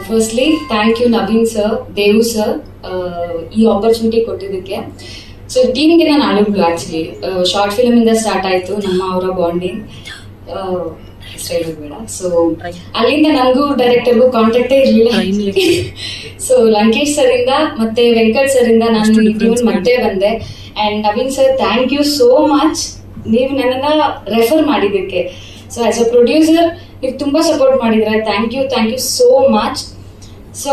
Firstly thank you Naveen sir, Devu sir, ಈ opportunity ಕೊಟ್ಟಿದ್ದಕ್ಕೆ. So ಟೀಮ್ಗೆ ನಾನು ಆಳಿಗಳು ಆ್ಯಕ್ಚುಲಿ ಶಾರ್ಟ್ ಫಿಲಮಿಂದ ಸ್ಟಾರ್ಟ್ ಆಯಿತು ನಮ್ಮ ಅವರ ಬಾಂಡಿಂಗ್, ಬೇಡ. ಸೊ ಅಲ್ಲಿಂದ ನನಗೂ ಡೈರೆಕ್ಟರ್ಗೂ ಕಾಂಟ್ಯಾಕ್ಟೇ ಇರಲಿಲ್ಲ. ಸೊ ಲಂಕೇಶ್ ಸರ್ ಇಂದ ಮತ್ತೆ ವೆಂಕಟ್ ಸರ್ ಇಂದ ನಾನು ಈ ಟೀಮ್ ಮತ್ತೆ ಬಂದೆ. And Naveen sir, thank you so much, ನೀವು ನನ್ನನ್ನು ರೆಫರ್ ಮಾಡಿದ್ದಕ್ಕೆ. ಸೊ ಆಸ್ ಅ ಪ್ರೊಡ್ಯೂಸರ್ ನೀವು ತುಂಬ ಸಪೋರ್ಟ್ ಮಾಡಿದ್ರೆ, thank you so much. So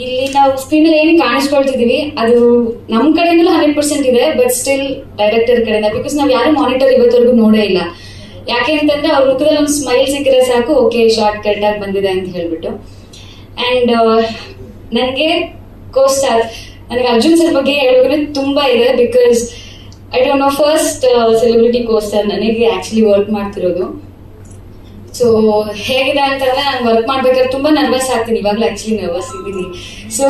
ಇಲ್ಲಿ ನಾವು ಸ್ಕ್ರೀನಲ್ಲಿ ಏನು ಕಾಣಿಸ್ಕೊಳ್ತಿದ್ದೀವಿ ಅದು ನಮ್ಮ ಕಡೆಯಿಂದಲೂ 100% ಇದೆ, ಬಟ್ ಸ್ಟಿಲ್ ಡೈರೆಕ್ಟರ್ ಕಡೆಯಿಂದ, ಬಿಕಾಸ್ ನಾವು ಯಾರು ಮಾನಿಟರ್ ಇವತ್ತವರೆಗೂ ನೋಡೇ ಇಲ್ಲ. ಯಾಕೆ ಅಂತಂದ್ರೆ ಅವ್ರ ಮುಖದಲ್ಲಿ ಒಂದು ಸ್ಮೈಲ್ ಸಿಕ್ಕರೆ ಸಾಕು, ಓಕೆ ಶಾರ್ಟ್ ಕಟ್ ಆಗಿ ಬಂದಿದೆ ಅಂತ ಹೇಳ್ಬಿಟ್ಟು. ಆ್ಯಂಡ್ ನನಗೆ ಕೋಸ್ಟಾರ್, ನನಗೆ ಅರ್ಜುನ್ ಸರ್ ಬಗ್ಗೆ ಹೇಳೋದ್ರೆ ತುಂಬ ಇದೆ, because I don't know, first celebrity co-star ನನಗೆ ಆ್ಯಕ್ಚುಲಿ ವರ್ಕ್ ಮಾಡ್ತಿರೋದು. ಸೊ ಹೇಗಿದೆ ಅಂತಂದ್ರೆ ನಾನು ವರ್ಕ್ ಮಾಡ್ಬೇಕಾದ್ರೆ ತುಂಬ ನರ್ವಸ್ ಆಗ್ತೀನಿ, ಇವಾಗಲೂ ಆ್ಯಕ್ಚುಲಿ ನರ್ವಸ್ ಇದ್ದೀನಿ. ಸೊ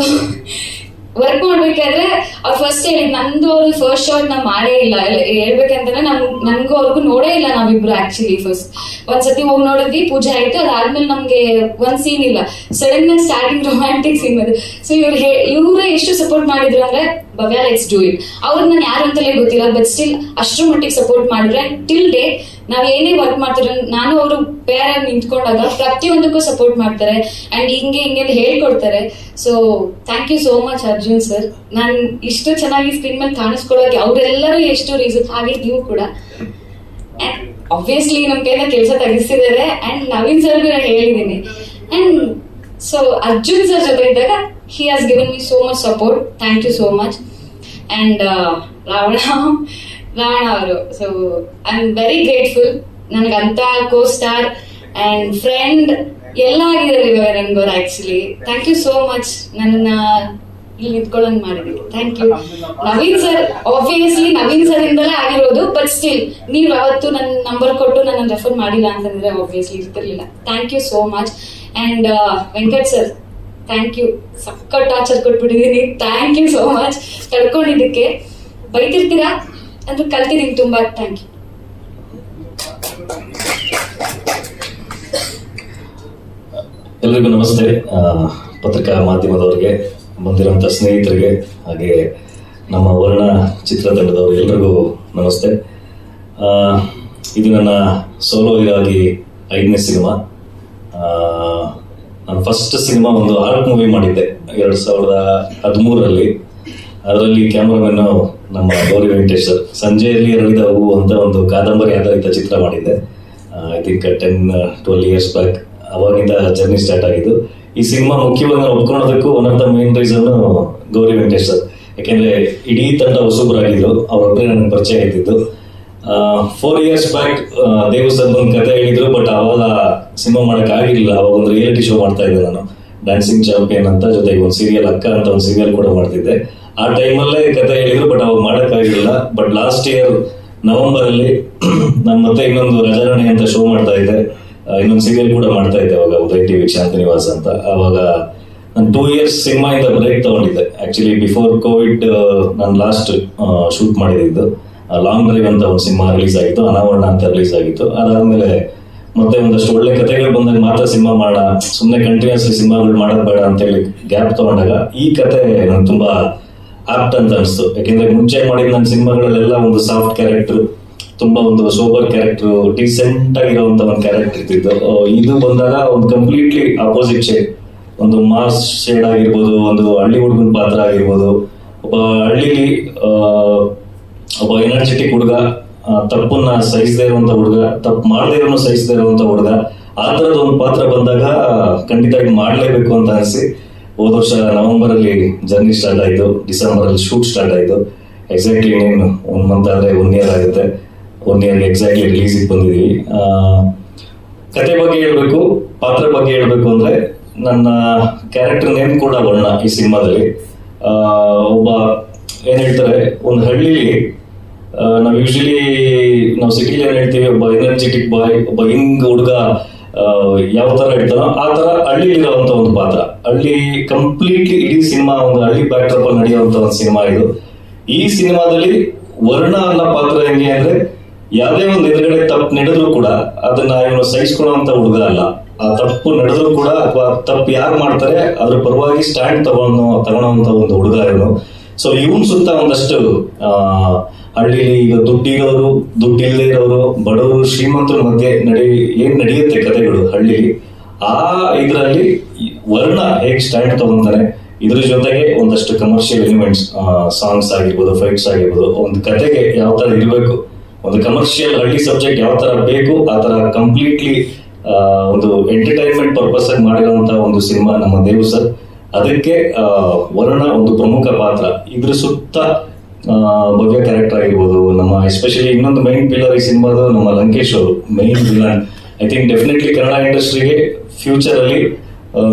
ವರ್ಕ್ ಮಾಡ್ಬೇಕಾದ್ರೆ ಅವ್ರು ಫಸ್ಟ್ ಹೇಳಿ, ನಂದು ಅವ್ರು ಫಸ್ಟ್ ಶಾರ್ಟ್ ನಾವು ಮಾಡೇ ಇಲ್ಲ, ಹೇಳ್ಬೇಕಂತಂದ್ರೆ ನನ್ಗೂ ಅವ್ರಿಗೂ ನೋಡೇ ಇಲ್ಲ ನಾವಿಬ್ರು. ಆಕ್ಚುಲಿ ಫಸ್ಟ್ ಒಂದ್ಸತಿ ಹೋಗಿ ನೋಡಿದ್ವಿ, ಪೂಜೆ ಆಯ್ತು, ಅದಾದ್ಮೇಲೆ ನಮ್ಗೆ ಒಂದ್ ಸೀನ್ ಇಲ್ಲ, ಸಡನ್ ಆಗಿ ಸ್ಟಾರ್ಟಿಂಗ್ ರೊಮ್ಯಾಂಟಿಕ್ ಸೀನ್ ಅದು. ಸೊ ಇವ್ರೇ ಎಷ್ಟು ಸಪೋರ್ಟ್ ಮಾಡಿದ್ರು ಅಂದ್ರೆ, ಭವ್ಯ ಲೆಟ್ಸ್ ಡೂ ಇಟ್. ಅವ್ರಿಗೆ ನಾನು ಯಾರು ಅಂತಲೇ ಗೊತ್ತಿಲ್ಲ, ಬಟ್ ಸ್ಟಿಲ್ ಅಷ್ಟರ ಮಟ್ಟಿಗೆ ಸಪೋರ್ಟ್ ಮಾಡಿದ್ರೆ. ಟಿಲ್ ಡೇ ನಾವ್ ಏನೇ ವರ್ಕ್ ಮಾಡ್ತಾರೆ, ನಾನು ಅವರು ಪೇರ್ ಆಗಿ ನಿಂತ್ಕೊಂಡಾಗ ಪ್ರತಿಯೊಂದಕ್ಕೂ ಸಪೋರ್ಟ್ ಮಾಡ್ತಾರೆ ಅಂಡ್ ಹಿಂಗೆ ಅಂತ ಹೇಳ್ಕೊಡ್ತಾರೆ. So thank you so much Arjun sir. ನಾನು ಇಷ್ಟು ಚೆನ್ನಾಗಿ ಸ್ಕ್ರೀನ್ ಮೇಲೆ ಕಾಣಿಸ್ಕೊಳ್ಳೋಕೆ ಅವರೆಲ್ಲರೂ ಎಷ್ಟು ರೀಸನ್, ಹಾಗೆ ನೀವು ಕೂಡ. ಅಂಡ್ ಆಬ್ವಿಯಸ್ಲಿ ನಮ್ಮ ಕೈಯಿಂದ ಕೆಲಸ ತೆಗಿಸ್ತಿದ್ದಾರೆ. ಅಂಡ್ ನವೀನ್ ಸರ್ಗೂ ನಾನು ಹೇಳಿದ್ದೀನಿ. ಅಂಡ್ ಸೊ ಅರ್ಜುನ್ ಸರ್ ಜೊತೆ ಇದ್ದಾಗ he has given me so much support, thank you so much. And Ravana ಅವರು, so I am very grateful. ನನಗಂತ ಕೋ ಸ್ಟಾರ್ ಅಂಡ್ ಫ್ರೆಂಡ್ ಎಲ್ಲ ಆಗಿದ್ದಾರೆ ಇವಾಗ ನನ್ಗವ್ರು. Actually thank you so much, ನನ್ನನ್ನ ಇಲ್ಲಿ ನಿಂತ್ಕೊಳ್ಳೋಂಗ್ ಮಾಡಿದೀನಿ. Thank you Naveen sir. Obviously Naveen sir ಇಂದಲೇ ಆಗಿರೋದು, ಬಟ್ ಸ್ಟಿಲ್ ನೀವು ಯಾವತ್ತು ನನ್ನ ನಂಬರ್ ಕೊಟ್ಟು ನನ್ನ ರೆಫರ್ ಮಾಡಿಲ್ಲ ಅಂತಂದ್ರೆ ಆಬ್ವಿಯಸ್ಲಿ ಇರ್ತಿರ್ಲಿಲ್ಲ. Thank you so much. And Venkat sir, thank you, ಸಕ್ಕತ್ ಟಾರ್ಚರ್ ಕೊಟ್ಬಿಟ್ಟಿದ್ದೀನಿ. Thank you so much. ಕಳ್ಕೊಂಡಿದ್ದಕ್ಕೆ ಬೈತಿರ್ತೀರಾ ಅಂದ್ರೆ ಕಲ್ತಿದ್ದೀನಿ ತುಂಬಾ. Thank you. ಎಲ್ರಿಗೂ ನಮಸ್ತೆ. ಪತ್ರಿಕಾ ಮಾಧ್ಯಮದವರಿಗೆ, ಬಂದಿರುವಂಥ ಸ್ನೇಹಿತರಿಗೆ, ಹಾಗೆ ನಮ್ಮ ವರ್ಣ ಚಿತ್ರತಂಡದವರು ಎಲ್ರಿಗೂ ನಮಸ್ತೆ. ಇದು ನನ್ನ ಸೋಲೋ ಹೀರಾಗಿ 5ನೇ ಸಿನಿಮಾ. ನಾನು ಫಸ್ಟ್ ಸಿನಿಮಾ ಒಂದು ಆರ್ಟ್ ಮೂವಿ ಮಾಡಿದ್ದೆ 2013ರಲ್ಲಿ. ಅದರಲ್ಲಿ ಕ್ಯಾಮ್ರಾಮನ್ ನಮ್ಮ ಗೌರಿ ವೆಂಕಟೇಶ್ ಸರ್. ಸಂಜೆಯಲ್ಲಿ ಅರಳಿದ ಹೂವು ಅಂತ ಒಂದು ಕಾದಂಬರಿ ಆಧಾರಿತ ಚಿತ್ರ ಮಾಡಿದ್ದೆ. I think 10-12 years back. ಅವಾಗಿಂದ ಜರ್ನಿ ಸ್ಟಾರ್ಟ್ ಆಗಿದ್ದು. ಈ ಸಿನಿಮಾ ಮುಖ್ಯವಾಗಿ ನಾನು ಒಪ್ಕೊಳ್ಳೋದಕ್ಕೂ one of the main reason Gowri Venkatesh sir. ಯಾಕೆಂದ್ರೆ ಇಡೀ ತಂಡ ಹೊಸಬ್ರಾಗಿದ್ರು, ಅವರೊಬ್ಬರೇ ನನಗೆ ಪರಿಚಯ ಆಯ್ತಿದ್ದು. 4 years ಬ್ಯಾಕ್ ದೇವು ಸರ್ ಒಂದು ಕತೆ ಹೇಳಿದ್ರು, ಬಟ್ ಅವಾಗ ಸಿನಿಮಾ ಮಾಡಕ್ ಆಗಿರ್ಲಿಲ್ಲ. ಅವಾಗ ಒಂದು ರಿಯಾಲಿಟಿ ಶೋ ಮಾಡ್ತಾ ಇದ್ದೆ ನಾನು, ಡ್ಯಾನ್ಸಿಂಗ್ ಚಾಂಪಿಯನ್ ಅಂತ, ಜೊತೆಗೆ ಒಂದು ಸೀರಿಯಲ್ ಅಕ್ಕ ಅಂತ ಒಂದು ಸೀರಿಯಲ್ ಕೂಡ ಮಾಡ್ತಿದ್ದೆ. ಆ ಟೈಮಲ್ಲೇ ಕತೆ ಹೇಳಿದ್ರು, ಬಟ್ ಅವಾಗ ಮಾಡಕ್ ಆಗಿರ್ಲಿಲ್ಲ. ಬಟ್ ಲಾಸ್ಟ್ ಇಯರ್ ನವೆಂಬರ್ ಅಲ್ಲಿ ನಾನು ಮತ್ತೆ ಇನ್ನೊಂದು ರಜಾರಾಣಿ ಅಂತ ಶೋ ಮಾಡ್ತಾ ಇದ್ದೆ, ಇನ್ನೊಂದು ಸೀರಿಯಲ್ ಕೂಡ ಮಾಡ್ತಾ ಇದ್ದೆ ಅವಾಗ, ಉದಯ್ ಟಿವಿ ಶಾಂತಿ ನಿವಾಸ್ ಅಂತ. ಅವಾಗ ನಾನು 2 years ಸಿನಿಮಾ ಇಂದ ಬ್ರೇಕ್ ತಗೊಂಡಿದ್ದೆ. ಆಕ್ಚುಲಿ ಬಿಫೋರ್ ಕೋವಿಡ್ ನಾನು ಲಾಸ್ಟ್ ಶೂಟ್ ಮಾಡಿದ್ದು ಲಾಂಗ್ ಡ್ರೈವ್ ಅಂತ ಒಂದು ಸಿನಿಮಾ ರಿಲೀಸ್ ಆಗಿತ್ತು, ಅನಾವರಣ ಅಂತ ರಿಲೀಸ್ ಆಗಿತ್ತು. ಅದಾದ್ಮೇಲೆ ಮತ್ತೆ ಒಂದಷ್ಟು ಒಳ್ಳೆ ಕಥೆಗಳು ಬಂದಾಗ ಮಾತ್ರ ಸಿನಿಮಾ ಮಾಡೋಣ, ಸುಮ್ಮನೆ ಕಂಟಿನ್ಯೂಸ್ಲಿ ಸಿನಿಮಾಗಳು ಮಾಡೋದು ಬೇಡ ಅಂತ ಹೇಳಿ ಗ್ಯಾಪ್ ತಗೊಂಡಾಗ ಈ ಕತೆ ನಂಗೆ ತುಂಬಾ ಆಪ್ಟ್ ಅಂತ ಅನಿಸ್ತು. ಯಾಕೆಂದ್ರೆ ಮುಂಚೆ ಮಾಡಿದ ನನ್ನ ಸಿನಿಮಾಗಳಲ್ಲೆಲ್ಲ ಒಂದು ಸಾಫ್ಟ್ ಕ್ಯಾರೆಕ್ಟರ್, ತುಂಬಾ ಒಂದು ಸೋಬರ್ ಕ್ಯಾರೆಕ್ಟರ್, ಡಿಸೆಂಟ್ ಆಗಿರುವಂತ ಒಂದು ಕ್ಯಾರೆಕ್ಟರ್ ಇರ್ತಿತ್ತು. ಇದು ಬಂದಾಗ ಒಂದು ಕಂಪ್ಲೀಟ್ಲಿ ಅಪೋಸಿಟ್ ಶೇಡ್, ಒಂದು ಮಾಸ್ ಶೇಡ್ ಆಗಿರ್ಬೋದು, ಒಂದು ಹಳ್ಳಿ ಹುಡುಗನ ಪಾತ್ರ ಆಗಿರ್ಬೋದು, ಒಬ್ಬ ಹಳ್ಳಿಲಿ ಒಬ್ಬ ಎನರ್ಜೆಟಿಕ್ ಹುಡುಗ, ತಪ್ಪನ್ನ ಸಹಿಸದೇ ಇರುವಂತ ಹುಡುಗ, ತಪ್ಪು ಮಾಡದೇ ಇರೋನು ಸಹಿಸದೇ ಇರುವಂತ ಹುಡುಗ, ಆ ತರದ ಒಂದು ಪಾತ್ರ ಬಂದಾಗ ಖಂಡಿತ ಮಾಡ್ಲೇಬೇಕು ಅಂತ ಅನಿಸಿ ಹೋದ ವರ್ಷ ನವೆಂಬರ್ ಅಲ್ಲಿ ಜರ್ನಿ ಸ್ಟಾರ್ಟ್ ಆಯ್ತು, ಡಿಸೆಂಬರ್ ಅಲ್ಲಿ ಶೂಟ್ ಸ್ಟಾರ್ಟ್ ಆಯ್ತು. ಎಕ್ಸಾಕ್ಟ್ಲಿ ಇನ್ನೇನು 1 month ಆದ್ರೆ 1 year ಆಗುತ್ತೆ. 1 year ಎಕ್ಸಾಕ್ಟ್ಲಿ ರಿಲೀಸಿಗೆ ಬಂದಿದ್ದೀವಿ. ಕತೆ ಬಗ್ಗೆ ಹೇಳ್ಬೇಕು, ಪಾತ್ರ ಬಗ್ಗೆ ಹೇಳ್ಬೇಕು ಅಂದ್ರೆ ನನ್ನ ಕ್ಯಾರೆಕ್ಟರ್ ನೇಮ್ ಕೂಡ ವರ್ಣ ಈ ಸಿನಿಮಾದಲ್ಲಿ. ಒಬ್ಬ ಏನ್ ಹೇಳ್ತಾರೆ, ಒಂದು ಹಳ್ಳಿಲಿ ನಾವು ಯೂಶಲಿ ನಾವು ಸಿಟಿಲಿ ಏನ್ ಹೇಳ್ತೀವಿ, ಒಬ್ಬ ಎನರ್ಜೆಟಿಕ್ ಬಾಯ್, ಒಬ್ಬ ಹಿಂಗ್ ಹುಡುಗ ಯಾವ ತರ ಇರ್ತಾನೋ ಆ ತರ ಹಳ್ಳಿಲಿರುವಂತ ಒಂದು ಪಾತ್ರ. ಹಳ್ಳಿ ಕಂಪ್ಲೀಟ್ಲಿ ಇಡೀ ಸಿನಿಮಾ ಒಂದು ಹಳ್ಳಿ ಬ್ಯಾಕ್ ಡ್ರಾಪ್ ಅಲ್ಲಿ ನಡೆಯುವಂತ ಒಂದು ಸಿನಿಮಾ ಇದು. ಈ ಸಿನಿಮಾದಲ್ಲಿ ವರ್ಣ ಅನ್ನೋ ಪಾತ್ರ ಹೆಂಗೆ ಅಂದ್ರೆ, ಯಾವುದೇ ಒಂದು ಎದುರುಗಡೆ ತಪ್ಪು ನಡೆದ್ರು ಕೂಡ ಅದನ್ನ ಇವನು ಸಹಿಸ್ಕೊಳ್ಳುವಂತ ಹುಡುಗ ಅಲ್ಲ. ಆ ತಪ್ಪು ನಡೆದ್ರು ಕೂಡ ಅಥವಾ ತಪ್ಪು ಯಾರು ಮಾಡ್ತಾರೆ ಅದ್ರ ಪರವಾಗಿ ಸ್ಟ್ಯಾಂಡ್ ತಗೊಳ್ಳೋಂತ ಒಂದು ಹುಡುಗ ಇವನು. ಸೊ ಇವನ್ ಸುತ್ತ ಒಂದಷ್ಟು ಹಳ್ಳಿಲಿ ಈಗ ದುಡ್ಡಿರೋರು, ದುಡ್ಡು ಇಲ್ಲದೆ ಇರೋರು, ಬಡವರು, ಶ್ರೀಮಂತರ ಮಧ್ಯೆ ಏನ್ ನಡೆಯುತ್ತೆ ಕಥೆಗಳು ಹಳ್ಳಿಲಿ, ಆ ಇದರಲ್ಲಿ ವರ್ಣ ಹೇಗ್ ಸ್ಟ್ಯಾಂಡ್ ತಗೊಂತಾನೆ, ಇದ್ರ ಜೊತೆಗೆ ಒಂದಷ್ಟು ಕಮರ್ಷಿಯಲ್ ಎಲಿಮೆಂಟ್ಸ್, ಸಾಂಗ್ಸ್ ಆಗಿರ್ಬೋದು, ಫೈಟ್ಸ್ ಆಗಿರ್ಬೋದು, ಒಂದು ಕತೆಗೆ ಯಾವ ತರ ಇರಬೇಕು, ಒಂದು ಕಮರ್ಷಿಯಲ್ ಹಳ್ಳಿ ಸಬ್ಜೆಕ್ಟ್ ಯಾವ ತರ ಬೇಕು ಆ ತರ ಕಂಪ್ಲೀಟ್ಲಿ ಒಂದು ಎಂಟರ್ಟೈನ್ಮೆಂಟ್ ಪರ್ಪಸ್ ಆಗಿ ಮಾಡಿರುವಂತಹ ಒಂದು ಸಿನಿಮಾ ನಮ್ಮ ದೇವ್ ಸರ್. ಅದಕ್ಕೆ ವರ್ಣ ಒಂದು ಪ್ರಮುಖ ಪಾತ್ರ. ಇದ್ರ ಸುತ್ತ ಭವ್ಯ ಕ್ಯಾರೆಕ್ಟರ್ ಆಗಿರ್ಬೋದು, ನಮ್ಮ ಎಸ್ಪೆಷಲಿ ಇನ್ನೊಂದು ಮೈನ್ ಪಿಲ್ಲರ್ ಈ ಸಿನಿಮಾದ ನಮ್ಮ ಲಂಕೇಶ್ ಅವರು main villain. I think definitely Kannada ಇಂಡಸ್ಟ್ರಿಗೆ ಫ್ಯೂಚರ್ ಅಲ್ಲಿ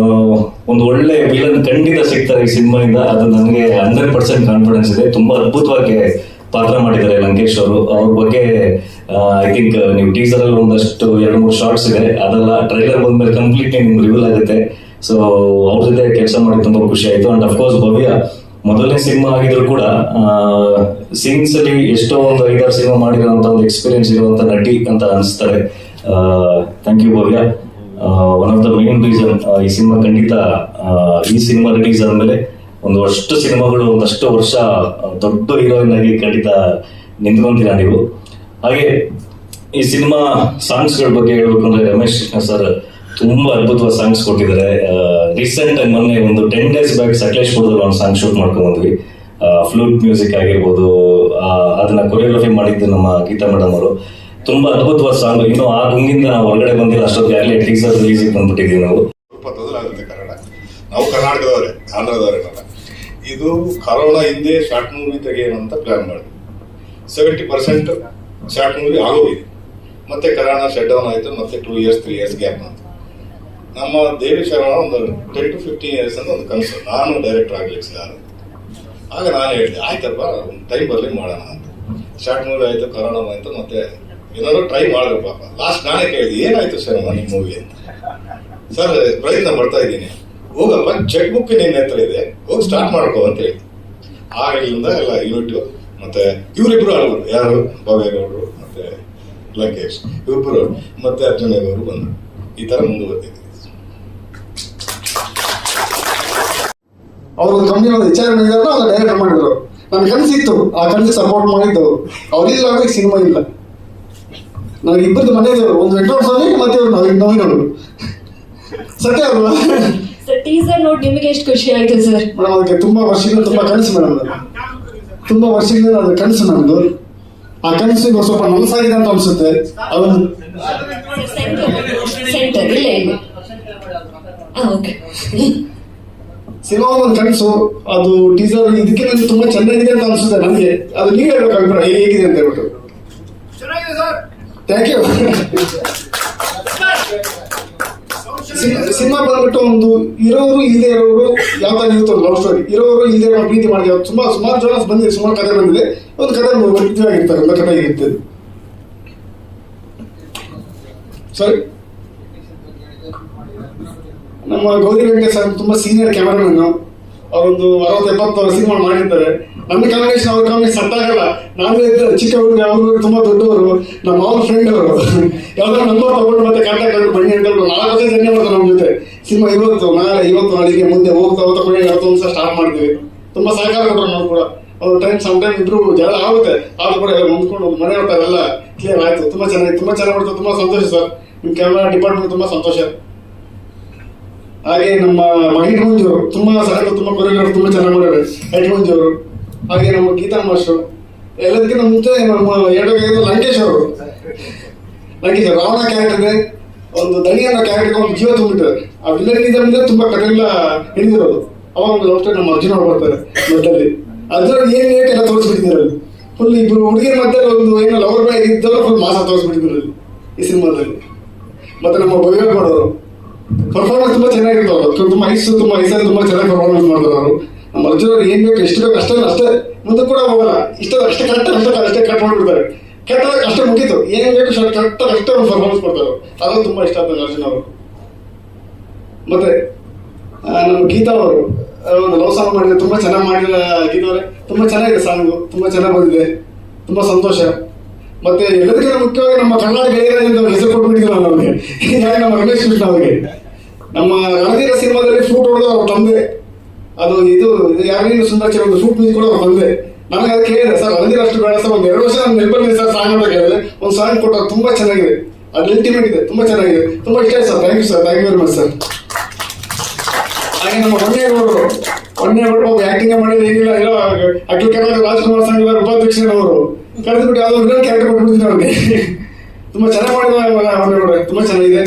ಒಂದು ಒಳ್ಳೆ ವಿಲನ್ ಖಂಡಿತ ಸಿಗ್ತಾರೆ ಈ ಸಿನಿಮಾಯಿಂದ. ಅದು ನನಗೆ 100% ಕಾನ್ಫಿಡೆನ್ಸ್ ಇದೆ. ತುಂಬಾ ಅದ್ಭುತವಾಗಿ ಪಾತ್ರ ಮಾಡಿದ್ದಾರೆ ಲಂಕೇಶ್ ಅವರು. ಅವ್ರ ಬಗ್ಗೆ ಐ ಥಿಂಕ್ ನೀವು ಟೀಸರ್ ಅಲ್ಲಿ ಒಂದಷ್ಟು 2-3 ಶಾರ್ಟ್ಸ್ ಇದೆ, ಅದೆಲ್ಲ ಟ್ರೈಲರ್ ಬಂದ್ಮೇಲೆ ಕಂಪ್ಲೀಟ್ಲಿ ನಿಮ್ಗೆ ರಿವೀಲ್ ಆಗುತ್ತೆ. ಸೊ ಅವ್ರ ಜೊತೆ ಕೆಲಸ ಮಾಡಿ ತುಂಬಾ ಖುಷಿ ಆಯ್ತು. ಅಂಡ್ ಅಫ್ಕೋರ್ಸ್ ಭವ್ಯ ಮೊದಲನೇ ಸಿನಿಮಾ ಆಗಿದ್ರು ಕೂಡ ಸೀನ್ಸ್ ಅಲ್ಲಿ ಎಷ್ಟೋ ಒಂದು 5-6 ಸಿನಿಮಾ ಮಾಡಿರುವಂತ ಒಂದು ಎಕ್ಸ್ಪೀರಿಯನ್ಸ್ ಇರುವಂತ ನಟಿ ಅಂತ ಅನಿಸ್ತಾರೆ. Thank you Bhavya. One of the main reason ಈ ಸಿನಿಮಾ ಖಂಡಿತ ಈ ಸಿನಿಮಾ ರಿಲೀಸ್ ಆದ್ಮೇಲೆ ಒಂದಷ್ಟು ಸಿನಿಮಾಗಳು ಒಂದಷ್ಟು ವರ್ಷ ದೊಡ್ಡ ಹೀರೋಯಿನ್ ಆಗಿ ಖಂಡಿತ ನಿಂತ್ಕೊಂತೀರಾ ನೀವು. ಹಾಗೆ ಈ ಸಿನಿಮಾ ಸಾಂಗ್ಸ್ ಗಳ ಬಗ್ಗೆ ಹೇಳ್ಬೇಕು ಅಂದ್ರೆ ರಮೇಶ್ ಕೃಷ್ಣ ಸರ್ ತುಂಬಾ ಅದ್ಭುತವಾದ ಸಾಂಗ್ಸ್ ಕೊಟ್ಟಿದ್ದಾರೆ. ರೀಸೆಂಟ್ ಆಗಿ ಮೊನ್ನೆ ಒಂದು 10 days ಬ್ಯಾಕ್ ಸಕಲೇಶ್ಪುರದಲ್ಲಿ ಒಂದು ಸಾಂಗ್ ಶೂಟ್ ಮಾಡ್ಕೊಂಡ್ ಬಂದ್ವಿ. ಫ್ಲೂಟ್ ಮ್ಯೂಸಿಕ್ ಆಗಿರ್ಬೋದು, ಅದನ್ನ ಕೊರಿಯೋಗ್ರಫಿ ಮಾಡಿದ್ದು ನಮ್ಮ ಗೀತಾ ಮೇಡಮ್ ಅವರು. ತುಂಬಾ ಅದ್ಭುತವಾದ ಸಾಂಗ್. ಇನ್ನು ಆ ಗುಂಗಿಂದ ನಾವು ಹೊರಗಡೆ ಬಂದಿಲ್ಲ, ಅಷ್ಟೊತ್ತಿಗೆ ಆಗಲೇ ಟೀಸರ್ ರಿಲೀಸ್ ಬಂದ್ಬಿಟ್ಟಿದ್ವಿ ನಾವು. ಸ್ವಲ್ಪ ತೊದಲಾಗುತ್ತೆ ಕನ್ನಡ. ನಾವು ಕರ್ನಾಟಕದವರೇ, ಆಂಧ್ರದವರೇನಲ್ಲ. ಇದು ಕರೋನಾ ಹಿಂದೆ ಶಾರ್ಟ್ ಮೂವಿ ತೆಗೆಯೋಣ ಅಂತ ಪ್ಲಾನ್ ಮಾಡಿದ್ವಿ. 70% ಶಾರ್ಟ್ ಮೂವಿ ಆಗೋಗಿದೆ. ಮತ್ತೆ ಕರೋನಾ ಶಟ್ ಡೌನ್ ಆಯ್ತು. ಮತ್ತೆ 2 years 3 years ಗ್ಯಾಪ್ ಅಂತ ನಮ್ಮ ದೇವಿ ಶರಣ ಒಂದು 10 to 15 years ಅಂತ ಒಂದು ಕನಸು, ನಾನು ಡೈರೆಕ್ಟರ್ ಆಗ್ಲಿಕ್ಕೆ ಸರ್. ಆಗ ನಾನು ಹೇಳಿದೆ ಆಯ್ತಪ್ಪ ಒಂದು ಟೈಮ್ ಬರ್ಲಿ ಮಾಡೋಣ ಅಂತ. ಶಾರ್ಟ್ ಮೂವಿ ಆಯ್ತು, ಕರೋನಾ ಆಯ್ತು, ಮತ್ತೆ ಏನಾದ್ರು ಟ್ರೈ ಮಾಡಿದ್ರು ಪಾಪ. ಲಾಸ್ಟ್ ನಾನೇ ಕೇಳಿದೆ ಏನಾಯ್ತು ಸರ್ ನಿಮ್ಮ ಮೂವಿ ಅಂತ. ಸರ್ ಪ್ರಯತ್ನ ಪಡ್ತಾ ಇದ್ದೀನಿ, ಹೋಗಪ್ಪ ಚೆಕ್ ಬುಕ್ ನಿನ್ನ ಹತ್ರ ಇದೆ, ಹೋಗಿ ಸ್ಟಾರ್ಟ್ ಮಾಡ್ಕೋ ಅಂತ ಹೇಳಿ. ಆಗಿಂದ ಎಲ್ಲ ಯೂನಿಟ್ ಮತ್ತೆ ಇವರಿಬ್ರು ಆಡ್ಬೋದು, ಯಾರು ಭವ್ಯಗೌಡರು ಮತ್ತೆ ಲಂಕೇಶ್, ಇವರಿಬ್ರು ಮತ್ತೆ ಅರ್ಜುನಗೌಡರು ಬಂದರು. ಈ ತರ ಮುಂದುವರೆದಿದೆ. ಅವರು ಕಂಪ್ನಿ ಒಂದು ವಿಚಾರ ಮಾಡಿದ್ರು, ಅಲ್ಲ ಡೈರೆಕ್ಟ್ ಮಾಡಿದ್ರು. ನನ್ನ ಕನಸಿತ್ತು, ಆ ಕನಸಿಗೆ ಸಪೋರ್ಟ್ ಮಾಡಿದ್ದವರು. ಅವ್ರಿಲ್ಲ ಅಂದ್ರೆ ಸಿನಿಮಾ ಇಲ್ಲ. ನನಗೆ ಇಬ್ಬರದ್ದು ಮನೆಯವರು, ಒಂದು ವೆಂಕಟೇಶ್ವರ ಸ್ವಾಮಿ ಮತ್ತೆ ಅವ್ರು ನವೀನವರು. ಸತ್ಯ ಅಲ್ವಾ? ಟೀಸರ್ ನೋಡಿ ನಿಮಗೆ ಎಷ್ಟು ಖುಷಿ ಆಯ್ತು ಸರ್? ಮೇಡಮ್ ಅದಕ್ಕೆ ತುಂಬಾ ವರ್ಷದಿಂದ ತುಂಬಾ ಕನಸು ಮೇಡಮ್, ತುಂಬಾ ವರ್ಷದಿಂದ ಅದು ಕನಸು ನಮ್ದು. ಆ ಕನಸು ಈಗ ಸ್ವಲ್ಪ ನನಸಾಗಿದೆ ಅಂತ ಅನ್ಸುತ್ತೆ. ಅದೊಂದು ಸೆಂಟರ್ ಇಲ್ಲ ಇಲ್ಲ. ಓಕೆ, ಸಿನಿಮಾ ಒಂದು ಕನಸು. ಅದು ಟೀಸರ್ ಇದಕ್ಕೆ ನನಗೆ ತುಂಬಾ ಚೆನ್ನಾಗಿದೆ ಅಂತ ಅನ್ಸುತ್ತೆ ನನಗೆ. ಅದು ನೀವೇ ಹೇಳ್ಬೇಕು ಅಭಿಪ್ರಾಯ ಹೇಗಿದೆ ಅಂತ ಹೇಳ್ಬಿಟ್ಟು. Thank you. ಸಿನಿಮಾ ಬಂದ್ಬಿಟ್ಟು ಒಂದು ಇರೋರು ಇಲ್ಲದೆ ಇರೋರು ಯಾವ ತರ ಇರುತ್ತೆ ಒಂದು ಲವ್ ಸ್ಟೋರಿ. ಇರೋರು ಇಲ್ಲದೆ ಇರೋ ಪ್ರೀತಿ ಮಾಡಿ ಸುಮಾರು ಜನ ಬಂದಿದೆ, ಸುಮಾರು ಕಥೆ ಬಂದಿದೆ. ಒಂದು ಕಥೆ ವೈವಿಧ್ಯವಾಗಿರ್ತಾರೆ, ಒಂದು ಕಥೆ ಇರುತ್ತೆ. ಸರಿ, ನಮ್ಮ ಗೌರಿ ವೆಂಕಟೇಶ್ ಸರ್ ತುಂಬಾ ಸೀನಿಯರ್ ಕ್ಯಾಮರಾಮನ್. ಅವರೊಂದು 60-70 ಸಿನಿಮಾ ಮಾಡಿರ್ತಾರೆ. ನನ್ನ ಕಾಂಬಿನೇಷನ್ ಅವ್ರ ಕಾಂಬಿನೇಷನ್ ಸೆಟ್ ಆಗಲ್ಲ. ನಾನು ಚಿಕ್ಕ ಹುಡುಗ, ಅವರು ತುಂಬಾ ದೊಡ್ಡವರು, ನಮ್ಮ ಅವ್ರ ಫ್ರೆಂಡ್ ಅವರು. ಯಾವ್ದಾದ್ರು ನಂಬರ್ ತಗೊಂಡು ಮತ್ತೆ ಕಾಂಟ್ಯಾಕ್ಟ್ ಆಗಿ ಬನ್ನಿ ಅಂತ 4 ವರ್ಷ ಜರ್ನಿ ಮಾಡ್ತಾರೆ ನಮ್ಮ ಜೊತೆ. ಸಿನಿಮಾ ಇವತ್ತು ನಾಳೆಗೆ ಮುಂದೆ ಹೋಗ್ತಾ ತಗೊಂಡು 21 ವರ್ಷ ಸ್ಟಾರ್ಟ್ ಮಾಡ್ತೀವಿ. ತುಂಬಾ ಸಹಕಾರ ಕೊಟ್ಟರು ನಾವು ಕೂಡ. ಅವ್ರ ಸಮ್ ಟೈಮ್ ಇಬ್ರು ಜಗಳ ಆಗುತ್ತೆ, ಆದ್ರೂ ಕೂಡ ಎಲ್ಲ ಮುಂದ್ಕೊಂಡು ಮನೆ ಎಲ್ಲ ಕ್ಲಿಯರ್ ಆಯ್ತು. ತುಂಬಾ ಚೆನ್ನಾಗಿ ಮಾಡ್ತಾರೆ. ತುಂಬಾ ಸಂತೋಷ ಸರ್. ನಿಮ್ ಕ್ಯಾಮರಾ ಡಿಪಾರ್ಟ್ಮೆಂಟ್ ತುಂಬಾ ಸಂತೋಷ. ಹಾಗೆ ನಮ್ಮ ಮಹೇಶ್ ಮಂಜು ಅವರು ತುಂಬಾ ಸಡನ್, ತುಂಬಾ ಕೊರಿಯೋಗ್ರಾಫರ್ ತುಂಬಾ ಚೆನ್ನಾಗಿ ಮಾಡಿದ್ದಾರೆ. ಹೆಡ್ ಮಂಜು ಅವರು, ಹಾಗೆ ನಮ್ಮ ಗೀತಾ ಮಾಸ್ಟರ್, ಎಲ್ಲದಕ್ಕಿಂತ ಮುಂಚೆ ನಮ್ಮ ಲಂಕೇಶ್ ಅವರು. ರಾವಣ ಕ್ಯಾರೆಕ್ಟರ್ಗೆ ಒಂದು ದಣಿ ಅನ್ನೋ ಕ್ಯಾರೆಕ್ಟರ್ಗೆ ಒಂದು ಜೀವ ತುಂಬಿದ್ದಾರೆ. ಆ ವಿಲನಿಂದ ತುಂಬಾ ಕಥೆ ಎಲ್ಲ ಹಿಡಿದಿರೋದು. ಅವಾಗ ಒಂದು ಲವ್ ಸ್ಟೋರಿ ನಮ್ಮ ಅರ್ಜುನ ಅವರು ಬರ್ತಾರೆ ಮಧ್ಯದಲ್ಲಿ. ಅದ್ರಲ್ಲಿ ಏನ್ ಎಲ್ಲ ತೋರಿಸ್ಬಿಟ್ಟಿದ್ದಾರೆ. ಫುಲ್ ಇಬ್ರು ಹುಡುಗಿಯ ಮಧ್ಯದಲ್ಲಿ ಒಂದು ಏನೋ ಲವರ್ ಬಾಯ್ ಇದ್ದವರು ಫುಲ್ ಮಾಸ ತೋರಿಸ್ಬಿಟ್ಟಿದ್ರು ಈ ಸಿನಿಮಾದಲ್ಲಿ. ಮತ್ತೆ ನಮ್ಮ ಭವ್ಯಗೌಡರು ಪರ್ಫಾರ್ಮೆನ್ಸ್ ತುಂಬಾ ಚೆನ್ನಾಗಿತ್ತು. ಅವರು ತುಂಬಾ ಐಸಲ್ಲಿ ತುಂಬಾ ಚೆನ್ನಾಗಿ ಪರ್ಫಾರ್ಮೆನ್ಸ್ ಮಾಡಿದ್ರು ಅವರು. ನಮ್ಮ ಅರ್ಜುನ್ ಅವ್ರು ಏನ್ ಬೇಕು ಎಷ್ಟು ಬೇಕು ಅಷ್ಟೇ ಮುಂದೆ ಕೂಡ ಹೋಗಲ್ಲ. ಅಷ್ಟೇ ಕಟ್ ಮಾಡ್ಬಿಡ್ತಾರೆ. ಕೆಟ್ಟದಾಗ ಅಷ್ಟೇ ಮುಗೀತು. ಏನ್ ಬೇಕು ಕರೆಕ್ಟಾಗಿ ಅಷ್ಟೇ ಒಂದು ಪರ್ಫಾರ್ಮೆನ್ಸ್ ಕೊಡ್ತಾರೆ. ಅದು ತುಂಬಾ ಇಷ್ಟ ಆಗ್ತದೆ ಅರ್ಜುನ್ ಅವರು. ಮತ್ತೆ ನಮ್ಮ ಗೀತಾ ಅವರು ಒಂದು ಲವ್ ಸಾಂಗ್ ಮಾಡಿದ್ರೆ ತುಂಬಾ ಚೆನ್ನಾಗಿ ಮಾಡಿದ. ಗೀತಾ ಅವರೇ ತುಂಬಾ ಚೆನ್ನಾಗಿದೆ ಸಾಂಗು, ತುಂಬಾ ಚೆನ್ನಾಗಿ ಬಂದಿದೆ. ತುಂಬಾ ಸಂತೋಷ. ಮತ್ತೆ ಎಲ್ಲದಕ್ಕಿಂತ ಮುಖ್ಯವಾಗಿ ನಮ್ಮ ಕನ್ನಡ ಗೆಳೆಯರಿಂದ ಹೆಸರು ಕೊಟ್ಬಿಟ್ಟಿದ್ರು ನಮಗೆ. ಹೀಗಾಗಿ ನಮ್ಮ ರಮೇಶ್ ಕೃಷ್ಣ ಅವರಿಗೆ ನಮ್ಮ ರಣಧೀರ ಸಿನಿಮಾದಲ್ಲಿ ಫ್ಲೂಟ್ ಹೊಡೆದು ಅವ್ರ ತಂದೆ, ಅದು ಇದು ಯಾರಿಗೂ ಸುಂದರಾಚಾರ್ಯ ಒಂದು ಫ್ಲೂಟ್ ಮ್ಯೂಸಿಕ್ ಕೂಡ ಅವ್ರ ತಂದೆ. ನನಗೆ ಅದಕ್ಕೆ ಹೇಳಿದೆ ಸರ್ ರಣಧೀರ ಅಷ್ಟು ಬೇಡ ಸರ್, ಒಂದು 2 ವರ್ಷ ನಾನು ನೆನಪಲ್ಲಿ ಸರ್ ಸಾಂಗ್ ಅಂತ ಕೇಳಿದೆ. ಒಂದು ಸಾಂಗ್ ಕೊಟ್ಟರು, ತುಂಬಾ ಚೆನ್ನಾಗಿದೆ, ಅದು ಅಲ್ಟಿಮೇಟ್ ಇದೆ, ತುಂಬಾ ಚೆನ್ನಾಗಿದೆ, ತುಂಬಾ ಇಷ್ಟ ಆಯ್ತು sir. Thank you sir, thank you very much sir. ಹಾಗೆ ನಮ್ಮ ಹೊನ್ನೇಗೌಡರು ಒಬ್ಬ ಆಕ್ಟಿಂಗ್ ಮಾಡಿದ್ರೆ ಏನಿಲ್ಲ, ಇಲ್ಲ ಅಖಿಲ ಕರ್ನಾಟಕ ರಾಜ್ಕುಮಾರ್ ಸಂಘದ ಉಪಾಧ್ಯಕ್ಷರವರು ಕರೆದುಬಿಟ್ಟು ಯಾವುದೋ ವಿಲನ್ ಕ್ಯಾರೆಕ್ಟರ್ ಕೊಟ್ಬಿಡ್ತೀನಿ ಅವ್ರಿಗೆ. ತುಂಬಾ ಚೆನ್ನಾಗಿ ಮಾಡಿದ ಹೊನ್ನೇಗೌಡ, ತುಂಬಾ ಚೆನ್ನಾಗಿದೆ,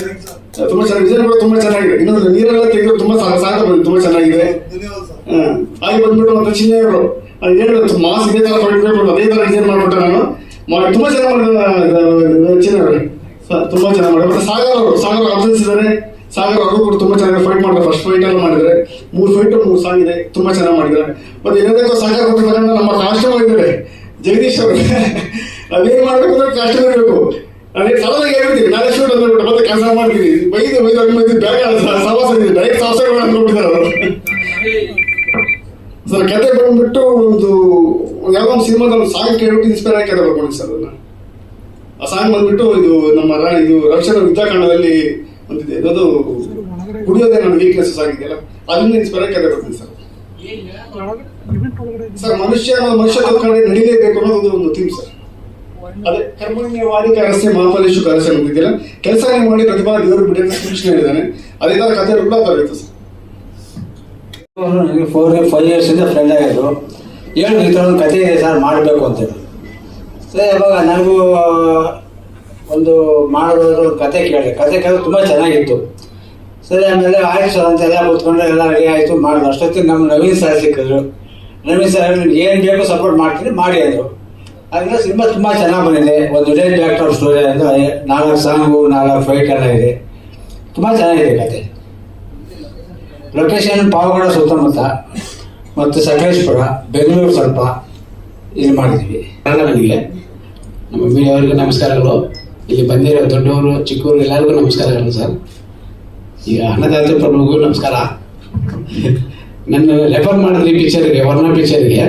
ತುಂಬಾ ಚೆನ್ನಾಗಿ ವಿಜಯ್ ಕೂಡ ತುಂಬಾ ಚೆನ್ನಾಗಿದೆ. ಇನ್ನೊಂದು ನೀರೆಲ್ಲ ತೆಗೆದು ತುಂಬಾ ಸಾಧ ಬಂದಿದೆ, ತುಂಬಾ ಚೆನ್ನಾಗಿದೆ. ಹಾಗೆ ಬಂದ್ಬಿಟ್ಟು ಮತ್ತೆ ಚಿನ್ನೆಯವರು ಹೇಳಿದ್ರು ಮಾಸ್ ಇದೇ ತರ ಕೊಡ್ಬೇಕು, ಅದೇ ತರ ಡಿಸೈನ್ ಮಾಡ್ಬಿಟ್ಟೆ ನಾನು. ತುಂಬಾ ಚೆನ್ನಾಗಿ ಮಾಡಿದ ಚಿನ್ನೆಯವರು, ತುಂಬಾ ಚೆನ್ನಾಗಿ ಮಾಡಿದ್ರು. ಮತ್ತೆ ಸಾಗರ್ ಅಬ್ಸೆನ್ಸ್ ಇದ್ದಾರೆ, ಸಾಗರ್ ಅವರು ಕೂಡ ತುಂಬಾ ಚೆನ್ನಾಗಿ ಫೈಟ್ ಮಾಡಿದ್ರು. ಫಸ್ಟ್ ಫೈಟ್ ಎಲ್ಲ ಮಾಡಿದ್ರೆ 3 ಫೈಟ್ 3 ಸಾಂಗ್ ಇದೆ, ತುಂಬಾ ಚೆನ್ನಾಗಿ ಮಾಡಿದ್ದಾರೆ. ಮತ್ತೆ ಇನ್ನೊಂದಕ್ಕೂ ಸಾಗರ್ ಕೊಟ್ಟಿದ್ದಾರೆ ನಮ್ಮ ಕಾಸ್ಟ್ಯೂಮ್ ಇದ್ದಾರೆ ಜಗದೀಶ್ ಅವರು. ಅದೇನ್ ಮಾಡ್ಬೇಕು ಅಂದ್ರೆ ಕಾಸ್ಟ್ಯೂಮ್ ಇರಬೇಕು. ಅದೇ ಸಲದಾಗಿ ಹೇಳ್ಬಿಡ್ತೀವಿ, ನಾಳೆ ಶೂಟ್ ಅಂದ್ಬಿಟ್ಟು ಮತ್ತೆ ಕೆಲಸ ಮಾಡ್ತೀವಿ, ಬೈದು ಬ್ಯಾಗ ಸವಾಸ ಡೈರೆಕ್ಟ್ ಸಾವಸಗಳು ಅಂದ್ಕೊಟ್ಟಿದ್ದಾರೆ ಅವರು. ಸರ್ ಕತೆ ಬಂದ್ಬಿಟ್ಟು ಒಂದು ಯಾವುದೋ ಒಂದು ಸಿನಿಮಾದ ಒಂದು ಸಾಂಗ್ ಕೇಳ್ಬಿಟ್ಟು ಇನ್ಸ್ಪೈರ್ ಆಗಿ ಕತೆ ಬರ್ಕೊಂಡು ಸರ್. ಅದನ್ನ ಆ ಸಾಂಗ್ ಬಂದ್ಬಿಟ್ಟು ಇದು ನಮ್ಮ ಇದು ರವಿಚಂದ್ರ ಯುದ್ಧಕಾಂಡದಲ್ಲಿ ಒಂದಿದೆ, ಅದು ಕುಡಿಯೋದೇ ನನ್ನ ವೀಕ್ನೆಸ್ ಆಗಿದೆಯಲ್ಲ, ಅದನ್ನ ಇನ್ಸ್ಪೈರ್ ಆಗಿ ಕತೆ ಬರ್ತೀನಿ ಸರ್. ಸರ್ ಮನುಷ್ಯ ಕಡೆ ನಡೀಲೇಬೇಕು ಅನ್ನೋದು ಒಂದು ಥೀಮ್ ಸರ್. ಅದೇ ಕರ್ಮಣ್ಯವಾದಿ ಕರಸ್ಯ ಮಹಾಫಲೇಶು ಕರಸ್ಯ ಅಂತಿದ್ದಿಲ್ಲ, ಕೆಲಸನೇ ಮಾಡಿ ಪ್ರತಿಭಾ ದೇವರು ಬಿಡಿ ಅಂತ ಕೃಷ್ಣ ಹೇಳಿದ್ದಾನೆ. ಅದೇ ತರ ಕತೆ ಕೂಡ ಬರುತ್ತೆ ಸರ್. ನನಗೆ 4-5 ಇಯರ್ಸಿಂದ ಫ್ರೆಂಡ್ ಆಗಿದ್ರು. ಹೇಳಿದ್ರು ಈ ಥರ ಒಂದು ಕತೆ ಇದೆ ಸರ್ ಮಾಡಬೇಕು ಅಂತೇಳಿ. ಸರಿ, ಅವಾಗ ನನಗೂ ಒಂದು ಮಾಡೋದು ಕತೆ ಕೇಳಿದ್ರೆ ತುಂಬ ಚೆನ್ನಾಗಿತ್ತು. ಸರಿ, ಆಮೇಲೆ ಆಯ್ತು ಸರ್ ಅಂತೆಲ್ಲ ಕೂತ್ಕೊಂಡು ಎಲ್ಲ ರೆಡಿ ಆಯಿತು ಮಾಡಿದ್ರು. ಅಷ್ಟೊತ್ತಿಗೆ ನಮ್ಮ ನವೀನ್ ಸರ್ ಸಿಕ್ಕಿದ್ರು. ನವೀನ್ ಸರ್ ಏನು ಬೇಕು ಸಪೋರ್ಟ್ ಮಾಡ್ತೀನಿ ಮಾಡಿ ಅಂದರು. ಅದರಿಂದ ಸಿನಿಮಾ ತುಂಬ ಚೆನ್ನಾಗಿ ಬಂದಿದೆ. ಒಂದು ಡೇ ಬ್ಯಾಕ್ ಆಫ್ ಸ್ಟೋರಿ ಅಂದರೆ 4 ಸಾಂಗು 4 ಫೈಟ್ ಎಲ್ಲ ಇದೆ, ತುಂಬ ಚೆನ್ನಾಗಿದೆ ಕತೆ. ಲೊಕೇಶನ್ ಪಾವಗಡ ಸುತ್ತಮುತ್ತ ಮತ್ತು ಸಕಲೇಶ್ಪುರ, ಬೆಂಗಳೂರು ಸ್ವಲ್ಪ ಇಲ್ಲಿ ಮಾಡಿದ್ವಿ. ನನಗೆ ನಮ್ಮ ಮೀಡಿಯಾವರಿಗೆ ನಮಸ್ಕಾರಗಳು. ಇಲ್ಲಿ ಬಂದಿರೋ ದೊಡ್ಡವರು ಚಿಕ್ಕವರು ಎಲ್ಲರಿಗೂ ನಮಸ್ಕಾರಗಳು ಸರ್. ಈಗ ಅನ್ನದಾತ ಪ್ರಭುಗೂ ನಮಸ್ಕಾರ. ನನ್ನ ರೆಫರ್ ಮಾಡಿದ್ರಿ ಪಿಕ್ಚರ್ಗೆ, ವರ್ಣ ಪಿಕ್ಚರ್ಗೆ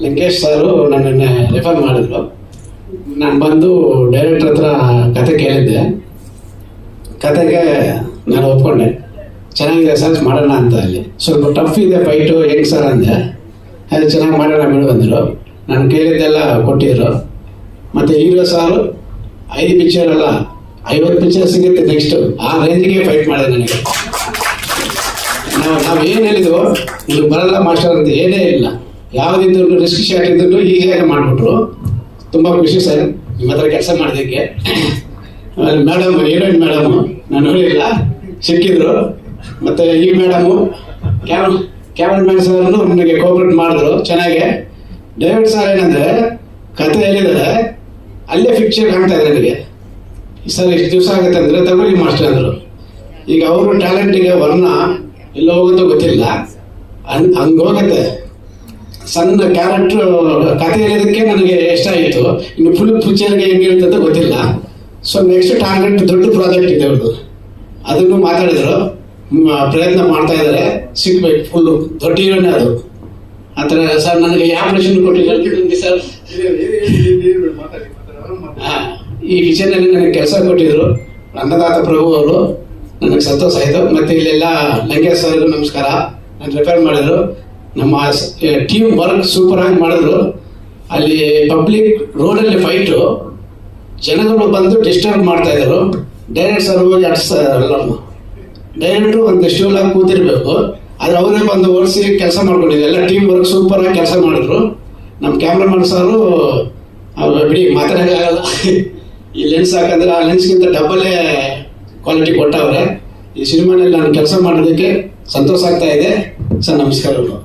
ಲಂಕೇಶ್ ಸಾರು ನನ್ನನ್ನು ರೆಫರ್ ಮಾಡಿದ್ರು. ನಾನು ಬಂದು ಡೈರೆಕ್ಟರ್ ಹತ್ರ ಕತೆ ಕೇಳಿದ್ದೆ. ಕತೆಗೆ ನಾನು ಒಪ್ಕೊಂಡೆ, ಚೆನ್ನಾಗಿದೆ ಸರ್ ಮಾಡೋಣ ಅಂತ. ಅಲ್ಲಿ ಸ್ವಲ್ಪ ಟಫ್ ಇದೆ ಫೈಟು, ಹೆಂಗೆ ಸರ್ ಅಂದೆ. ಅದು ಚೆನ್ನಾಗಿ ಮಾಡೋಣ ಬಿಡು ಅಂದರು. ನಾನು ಕೇಳಿದ್ದೆಲ್ಲ ಕೊಟ್ಟಿದ್ರು. ಮತ್ತು ಹೀರೋ ಸಾರು 5 ಪಿಕ್ಚರ್ ಅಲ್ಲ 50 ಪಿಕ್ಚರ್ ಸಿಗುತ್ತೆ ನೆಕ್ಸ್ಟು, ಆ ರೇಂಜಿಗೆ ಫೈಟ್ ಮಾಡಿದೆ ನನಗೆ. ನಾವು ಏನು ಹೇಳಿದ್ವು, ನಿಮಗೆ ಬರಲ್ಲ ಮಾಸ್ಟರ್ ಅಂತ ಏನೇ ಇಲ್ಲ, ಯಾವುದಿದ್ರು ರಿಸ್ಕ್ ಶಾಟ್ ಇದ್ರು ಈಸಿಯಾಗಿ ಮಾಡಿಬಿಟ್ರು. ತುಂಬ ಖುಷಿ ಸರ್ ನಿಮ್ಮ ಹತ್ರ ಕೆಲಸ ಮಾಡೋದಕ್ಕೆ. ಆಮೇಲೆ ಮೇಡಮ್, ಹೀರೋಯಿನ್ ಮೇಡಮು ನಾನು ನೋಡಿಲ್ಲ, ಸಿಕ್ಕಿದ್ರು. ಮತ್ತು ಈ ಮೇಡಮು ಕ್ಯಾಮ್ರಾಮನ್ ಸರ್ನು ನನಗೆ ಕೋಆಪ್ರೇಟ್ ಮಾಡಿದ್ರು ಚೆನ್ನಾಗೆ. ಡೈರೆಕ್ಟ್ ಸರ್ ಏನಂದರೆ ಕತೆ ಹೇಳಿದರೆ ಅಲ್ಲೇ ಪಿಕ್ಚರ್ ಕಾಣ್ತಾ ಇದೆ ನನಗೆ. ಸರ್ ಇಷ್ಟು ದಿವಸ ಆಗುತ್ತೆ ಅಂದರೆ ತಗೊಳ್ಳಿ ಮಾಸ್ಟರ್ ಅಂದರು. ಈಗ ಅವರು ಟ್ಯಾಲೆಂಟಿಗೆ ವರ್ಣ ಎಲ್ಲ ಹೋಗುತ್ತೋ ಗೊತ್ತಿಲ್ಲ, ಹಂಗೆ ಹೋಗುತ್ತೆ. ಸಣ್ಣ ಕ್ಯಾರೆಕ್ಟ್ರು ಕತೆ ಹೇಳಿದಕ್ಕೆ ನನಗೆ ಇಷ್ಟ ಆಯಿತು. ಇನ್ನು ಫುಲ್ ಪಿಕ್ಚರ್ಗೆ ಹೆಂಗಿರ್ತದೆ ಗೊತ್ತಿಲ್ಲ. ಸೊ ನೆಕ್ಸ್ಟ್ ಟಾರ್ಗೆಟ್ ದೊಡ್ಡ ಪ್ರಾಜೆಕ್ಟ್ ಇದೆ ಅವ್ರದ್ದು, ಅದನ್ನು ಮಾತಾಡಿದ್ರು. ಪ್ರಯತ್ನ ಮಾಡ್ತಾ ಇದ್ದಾರೆ, ಸಿಗ್ಬೇಕು ಫುಲ್ಲು ದೊಡ್ಡ ಹೀರೋನೇ ಅದು. ಆ ಥರ ಸರ್ ನನಗೆ ಯಾವ ಪ್ರಶ್ನೆ ಕೊಟ್ಟಿದ್ರು ಸರ್, ಈ ಪಿಕ್ಚರ್ನಲ್ಲಿ ನನಗೆ ಕೆಲಸ ಕೊಟ್ಟಿದ್ರು ಅನ್ನದಾತ ಪ್ರಭು ಅವರು. ನನಗೆ ಸಂತೋಷ ಆಯಿತು. ಮತ್ತು ಇಲ್ಲೆಲ್ಲ ಲಂಕೇಶ್ ಸರ್ ನಮಸ್ಕಾರ, ನಾನು ರೆಫರ್ ಮಾಡಿದ್ರು. ನಮ್ಮ ಟೀಮ್ ವರ್ಕ್ ಸೂಪರಾಗಿ ಮಾಡಿದ್ರು. ಅಲ್ಲಿ ಪಬ್ಲಿಕ್ ರೋಡಲ್ಲಿ ಫೈಟು, ಜನಗಳು ಬಂದು ಡಿಸ್ಟರ್ಬ್ ಮಾಡ್ತಾಯಿದ್ರು. ಡೈರೆಕ್ಟ್ ಸರ್ ಹೋಗಿ ಅಡ್ಸ್ತಾರಲ್ಲ, ಡೈರೆಕ್ಟ್ರು ಒಂದು ಸ್ಟೂಲಾಗಿ ಕೂತಿರ್ಬೇಕು, ಆದರೆ ಅವರೇ ಬಂದು ಓಡಿಸಿ ಕೆಲಸ ಮಾಡ್ಕೊಂಡಿದ್ರು. ಎಲ್ಲ ಟೀಮ್ ವರ್ಕ್ ಸೂಪರಾಗಿ ಕೆಲಸ ಮಾಡಿದ್ರು. ನಮ್ಮ ಕ್ಯಾಮ್ರಾಮನ್ ಸಾರು ಬಿಡಿ ಮಾತಾಡೋಕ್ಕಾಗಲ್ಲ, ಈ ಲೆನ್ಸ್ ಹಾಕಂದ್ರೆ ಆ ಲೆನ್ಸ್ಗಿಂತ ಡಬ್ಬಲೇ ಕ್ವಾಲಿಟಿ ಕೊಟ್ಟವ್ರೆ. ಈ ಸಿನಿಮಾನಲ್ಲಿ ನಾನು ಕೆಲಸ ಮಾಡೋದಕ್ಕೆ ಸಂತೋಷ ಆಗ್ತಾ ಇದೆ ಸರ್. ನಮಸ್ಕಾರಗಳು.